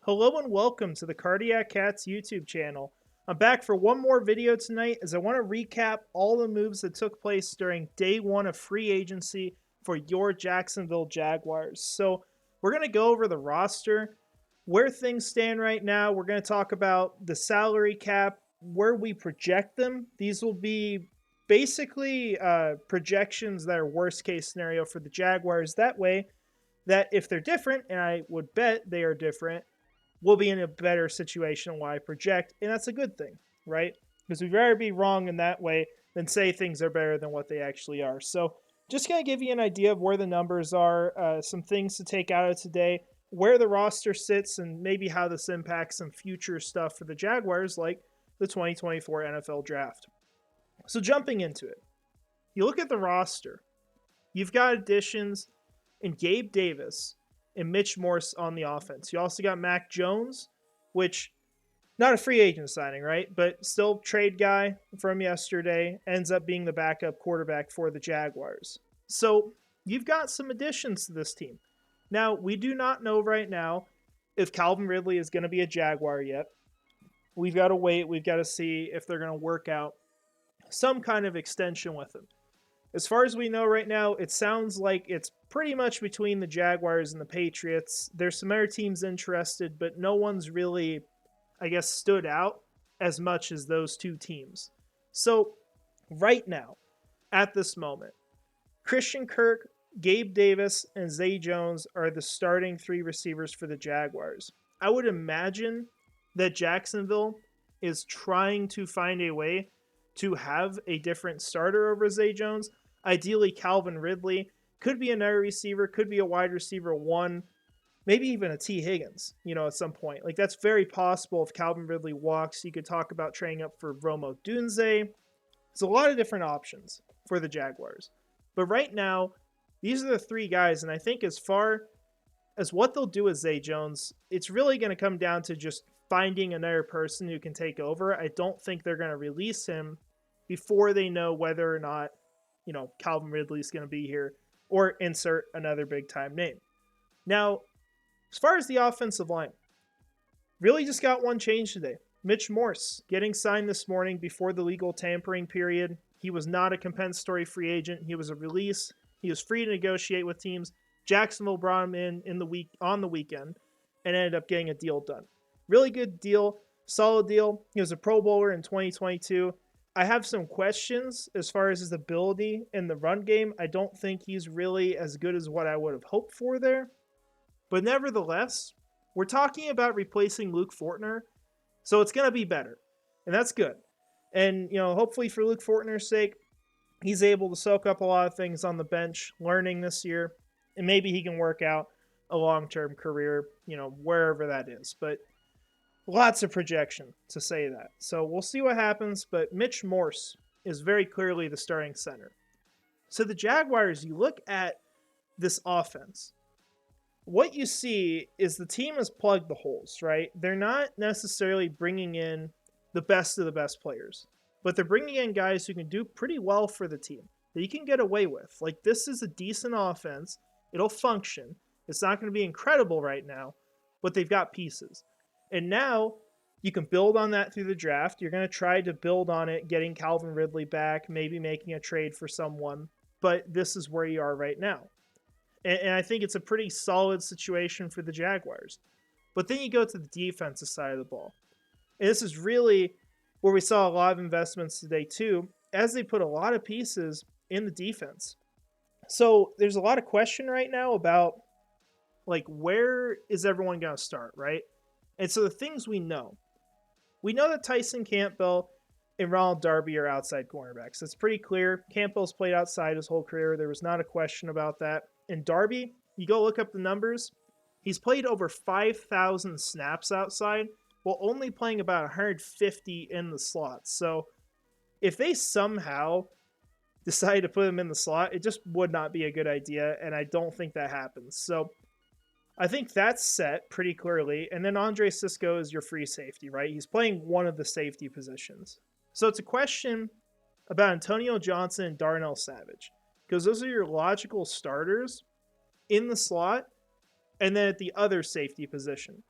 Hello and welcome to the Cardiac Cats YouTube channel. I'm back for one more video tonight as I want to recap all the moves that took place during day one of free agency for your Jacksonville Jaguars. So we're going to go over the roster, where things stand right now. We're going to talk about the salary cap, where we project them. These will be basically projections that are worst case scenario for the Jaguars. That way, that if they're different, and I would bet they are different, we'll be in a better situation while I project, and that's a good thing, right? Because we'd rather be wrong in that way than say things are better than what they actually are. So just going to give you an idea of where the numbers are, some things to take out of today, where the roster sits, and maybe how this impacts some future stuff for the Jaguars, like the 2024 NFL Draft. So jumping into it, you look at the roster, you've got additions in Gabe Davis and Mitch Morse on the offense. You also got Mac Jones, which not a free agent signing, right? But still trade guy from yesterday, ends up being the backup quarterback for the Jaguars. So you've got some additions to this team. Now, we do not know right now if Calvin Ridley is going to be a Jaguar yet. We've got to wait. We've got to see if they're going to work out some kind of extension with him. As far as we know right now, it sounds like it's pretty much between the Jaguars and the Patriots. There's some other teams interested, but no one's really, I guess, stood out as much as those two teams. So right now, at this moment, Christian Kirk, Gabe Davis, and Zay Jones are the starting three receivers for the Jaguars. I would imagine that Jacksonville is trying to find a way to have a different starter over Zay Jones. Ideally, Calvin Ridley could be another receiver, could be a wide receiver one, maybe even a T. Higgins, at some point. Like, that's very possible if Calvin Ridley walks. You could talk about trading up for Rome Odunze. There's a lot of different options for the Jaguars. But right now, these are the three guys, and I think as far as what they'll do with Zay Jones, it's really going to come down to just finding another person who can take over. I don't think they're going to release him before they know whether or not, Calvin Ridley's going to be here, or insert another big-time name. Now, as far as the offensive line, really just got one change today. Mitch Morse getting signed this morning before the legal tampering period. He was not a compensatory free agent. He was a release. He was free to negotiate with teams. Jacksonville brought him on the weekend and ended up getting a deal done. Really good deal, solid deal. He was a Pro Bowler in 2022. I have some questions as far as his ability in the run game. I don't think he's really as good as what I would have hoped for there. But nevertheless, we're talking about replacing Luke Fortner, so it's going to be better. And that's good. And, hopefully for Luke Fortner's sake, he's able to soak up a lot of things on the bench, learning this year, and maybe he can work out a long-term career, wherever that is. But lots of projection to say that. So we'll see what happens, but Mitch Morse is very clearly the starting center. So the Jaguars, you look at this offense, what you see is the team has plugged the holes, right? They're not necessarily bringing in the best of the best players, but they're bringing in guys who can do pretty well for the team, that you can get away with. Like, this is a decent offense. It'll function. It's not going to be incredible right now, but they've got pieces. And now you can build on that through the draft. You're going to try to build on it, getting Calvin Ridley back, maybe making a trade for someone. But this is where you are right now. And I think it's a pretty solid situation for the Jaguars. But then you go to the defensive side of the ball. And this is really where we saw a lot of investments today too, as they put a lot of pieces in the defense. So there's a lot of question right now about, like, where is everyone going to start, right? And so the things we know that Tyson Campbell and Ronald Darby are outside cornerbacks. It's pretty clear. Campbell's played outside his whole career. There was not a question about that. And Darby, you go look up the numbers. He's played over 5,000 snaps outside while only playing about 150 in the slot. So if they somehow decide to put him in the slot, it just would not be a good idea, and I don't think that happens. So I think that's set pretty clearly. And then Andre Sisco is your free safety, right? He's playing one of the safety positions. So it's a question about Antonio Johnson and Darnell Savage, because those are your logical starters in the slot and then at the other safety position.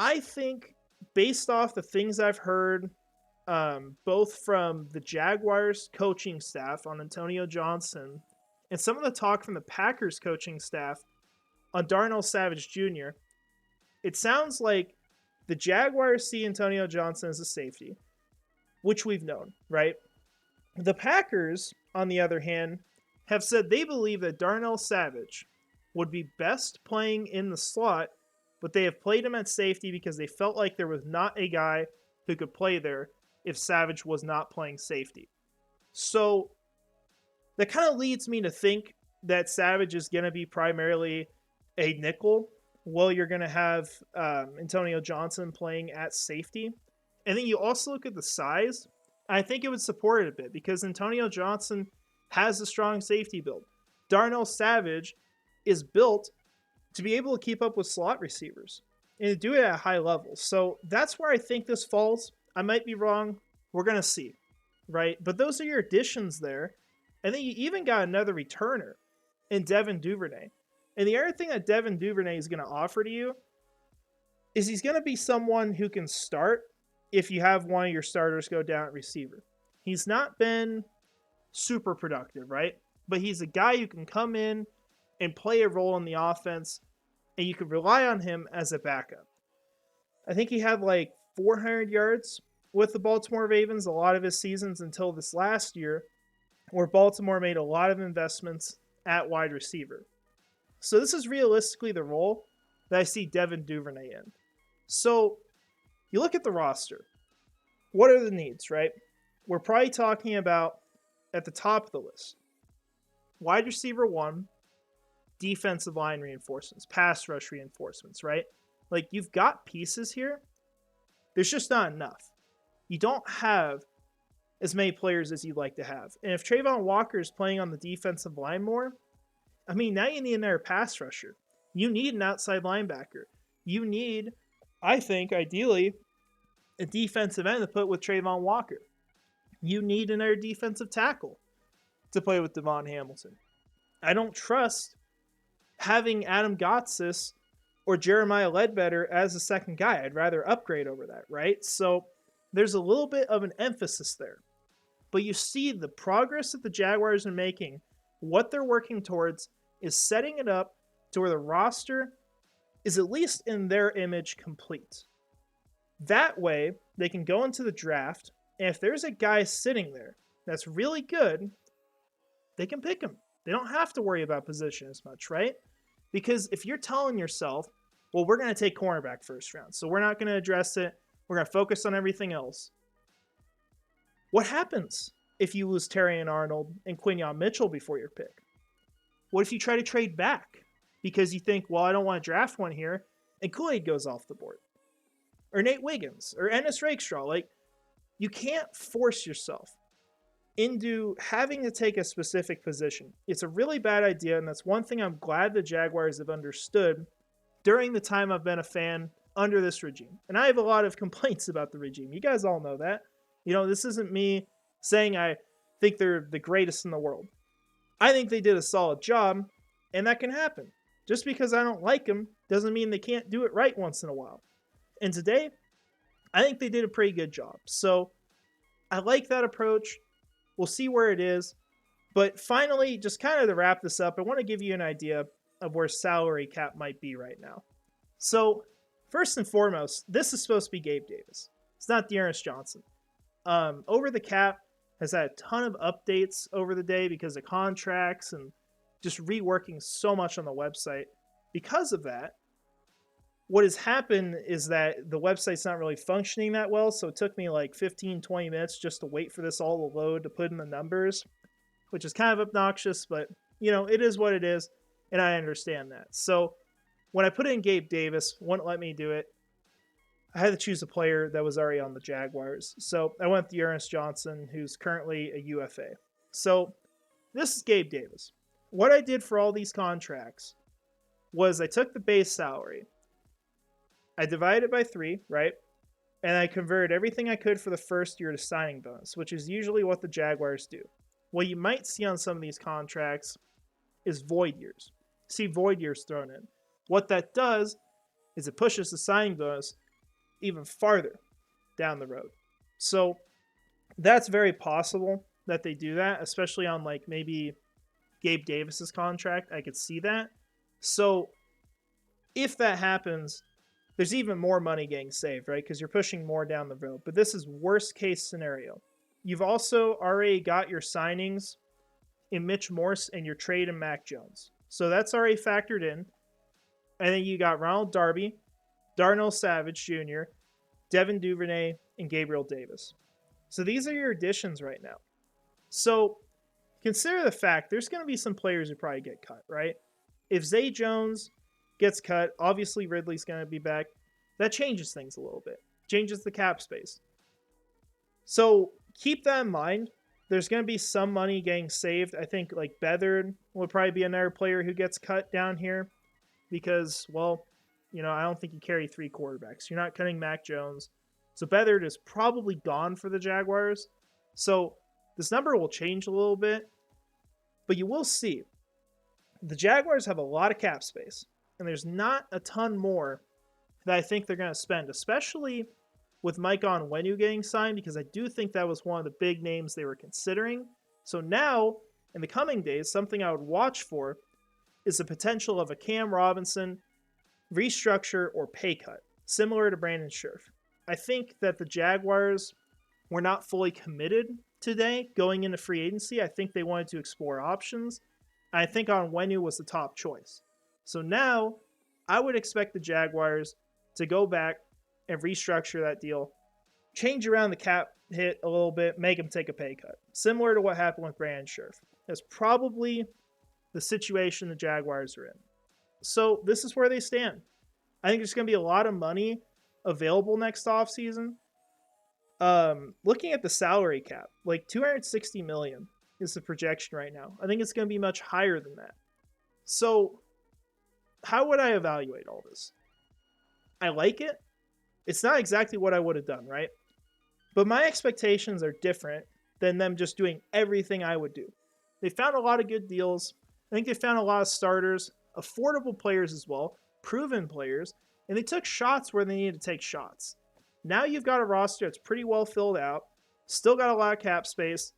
I think based off the things I've heard, both from the Jaguars coaching staff on Antonio Johnson and some of the talk from the Packers coaching staff on Darnell Savage Jr., it sounds like the Jaguars see Antonio Johnson as a safety, which we've known, right? The Packers, on the other hand, have said they believe that Darnell Savage would be best playing in the slot, but they have played him at safety because they felt like there was not a guy who could play there if Savage was not playing safety. So that kind of leads me to think that Savage is going to be primarily a nickel while you're going to have Antonio Johnson playing at safety. And then you also look at the size. I think it would support it a bit because Antonio Johnson has a strong safety build. Darnell Savage is built to be able to keep up with slot receivers and to do it at a high level. So that's where I think this falls. I might be wrong. We're going to see, right? But those are your additions there. And then you even got another returner in Devin Duvernay. And the other thing that Devin Duvernay is going to offer to you is he's going to be someone who can start if you have one of your starters go down at receiver. He's not been super productive, right? But he's a guy who can come in and play a role in the offense, and you can rely on him as a backup. I think he had like 400 yards with the Baltimore Ravens a lot of his seasons until this last year, where Baltimore made a lot of investments at wide receiver. So this is realistically the role that I see Devin Duvernay in. So you look at the roster. What are the needs, right? We're probably talking about at the top of the list. Wide receiver 1, defensive line reinforcements, pass rush reinforcements, right? Like, you've got pieces here. There's just not enough. You don't have as many players as you'd like to have. And if Trayvon Walker is playing on the defensive line more, I mean, now you need another pass rusher. You need an outside linebacker. You need, I think, ideally, a defensive end to put with Trayvon Walker. You need another defensive tackle to play with Devon Hamilton. I don't trust having Adam Gotsis or Jeremiah Ledbetter as a second guy. I'd rather upgrade over that, right? So there's a little bit of an emphasis there. But you see the progress that the Jaguars are making, what they're working towards is setting it up to where the roster is at least in their image complete. That way, they can go into the draft, and if there's a guy sitting there that's really good, they can pick him. They don't have to worry about position as much, right? Because if you're telling yourself, well, we're going to take cornerback first round, so we're not going to address it. We're going to focus on everything else. What happens if you lose Terry and Arnold and Quinyon Mitchell before your pick? What if you try to trade back because you think, well, I don't want to draft one here, and Kool-Aid goes off the board? Or Nate Wiggins, or Ennis Rakestraw. Like, you can't force yourself into having to take a specific position. It's a really bad idea, and that's one thing I'm glad the Jaguars have understood during the time I've been a fan under this regime. And I have a lot of complaints about the regime. You guys all know that. You know, this isn't me saying I think they're the greatest in the world. I think they did a solid job, and that can happen. Just because I don't like them doesn't mean they can't do it right once in a while. And today, I think they did a pretty good job. So I like that approach. We'll see where it is. But finally, just kind of to wrap this up, I want to give you an idea of where salary cap might be right now. So first and foremost, this is supposed to be Gabe Davis. It's not Dearness Johnson. Over the Cap has had a ton of updates over the day because of contracts and just reworking so much on the website. Because of that, what has happened is that the website's not really functioning that well, so it took me like 15, 20 minutes just to wait for this all to load to put in the numbers, which is kind of obnoxious, but, you know, it is what it is, and I understand that. So when I put in Gabe Davis, wouldn't let me do it. I had to choose a player that was already on the Jaguars. So I went with Ernest Johnson, who's currently a UFA. So this is Gabe Davis. What I did for all these contracts was I took the base salary, I divided it by 3, right? And I converted everything I could for the first year to signing bonus, which is usually what the Jaguars do. What you might see on some of these contracts is void years. See void years thrown in. What that does is it pushes the signing bonus even farther down the road. So that's very possible that they do that, especially on like maybe Gabe Davis's contract. I could see that. So if that happens, there's even more money getting saved, right? Because you're pushing more down the road. But this is worst case scenario. You've also already got your signings in Mitch Morse and your trade in Mac Jones. So that's already factored in. And then you got Ronald Darby, Darnell Savage Jr., Devin Duvernay, and Gabriel Davis. So these are your additions right now. So consider the fact there's going to be some players who probably get cut, right? If Zay Jones gets cut, obviously Ridley's going to be back. That changes things a little bit, changes the cap space. So keep that in mind. There's going to be some money getting saved. I think like Beathard would probably be another player who gets cut down here because, well, you know, I don't think you carry 3 quarterbacks. You're not cutting Mac Jones. So Beathard is probably gone for the Jaguars. So this number will change a little bit, but you will see the Jaguars have a lot of cap space, and there's not a ton more that I think they're going to spend, especially with Mike Onwenu getting signed, because I do think that was one of the big names they were considering. So now, in the coming days, something I would watch for is the potential of a Cam Robinson restructure or pay cut, similar to Brandon Scherf. I think that the Jaguars were not fully committed today going into free agency. I think they wanted to explore options. I think Onwenu was the top choice. So now I would expect the Jaguars to go back and restructure that deal, change around the cap hit a little bit, make him take a pay cut. Similar to what happened with Brandon Scherf. That's probably the situation the Jaguars are in. So this is where they stand. I think there's going to be a lot of money available next offseason. Looking at the salary cap, like $260 million is the projection right now. I think it's going to be much higher than that. So how would I evaluate all this? I like it. It's not exactly what I would have done, right? But my expectations are different than them just doing everything I would do. They found a lot of good deals. I think they found a lot of starters, affordable players as well, proven players, and they took shots where they needed to take shots. Now you've got a roster that's pretty well filled out, still got a lot of cap space,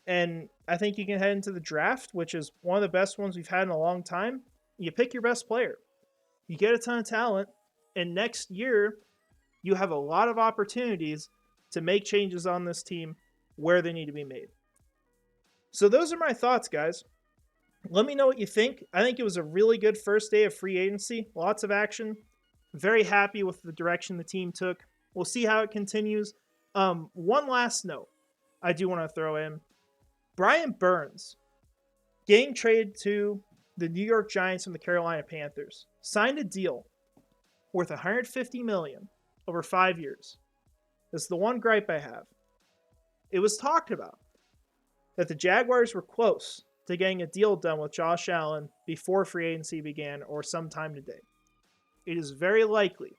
and I think you can head into the draft, which is one of the best ones we've had in a long time. You pick your best player. You get a ton of talent, and next year you have a lot of opportunities to make changes on this team where they need to be made. So those are my thoughts, guys. Let me know what you think. I think it was a really good first day of free agency. Lots of action. Very happy with the direction the team took. We'll see how it continues. One last note I do want to throw in. Brian Burns getting traded to the New York Giants from the Carolina Panthers. Signed a deal worth $150 million over 5 years. That's the one gripe I have. It was talked about that the Jaguars were close to getting a deal done with Josh Allen before free agency began or sometime today. It is very likely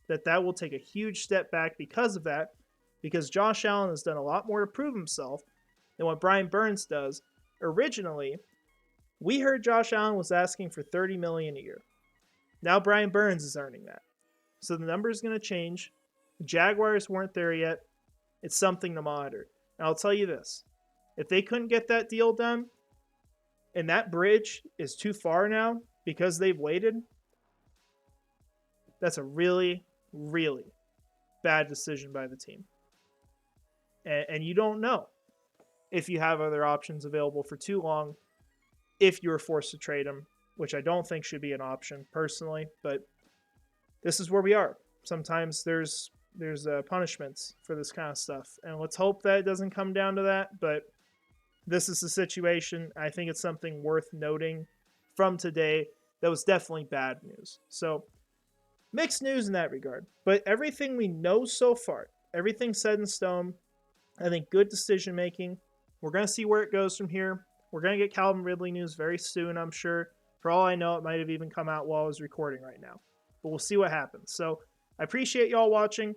that that will take a huge step back because of that, because Josh Allen has done a lot more to prove himself than what Brian Burns does. Originally, we heard Josh Allen was asking for $30 million a year. Now Brian Burns is earning that. So the number is going to change. The Jaguars weren't there yet. It's something to monitor. And I'll tell you this. If they couldn't get that deal done, and that bridge is too far now because they've waited, that's a really, really bad decision by the team. And you don't know if you have other options available for too long if you were forced to trade them, which I don't think should be an option personally, but this is where we are. Sometimes there's punishments for this kind of stuff, and let's hope that it doesn't come down to that, but this is the situation. I think it's something worth noting from today that was definitely bad news. So mixed news in that regard, but everything we know so far, everything set in stone, I think good decision making. We're going to see where it goes from here. We're going to get Calvin Ridley news very soon, I'm sure. For all I know, it might have even come out while I was recording right now. But we'll see what happens. So I appreciate y'all watching.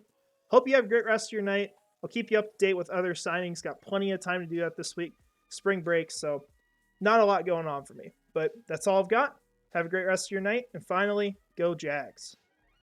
Hope you have a great rest of your night. I'll keep you up to date with other signings. Got plenty of time to do that this week. Spring break, so not a lot going on for me. But that's all I've got. Have a great rest of your night. And finally, go Jags.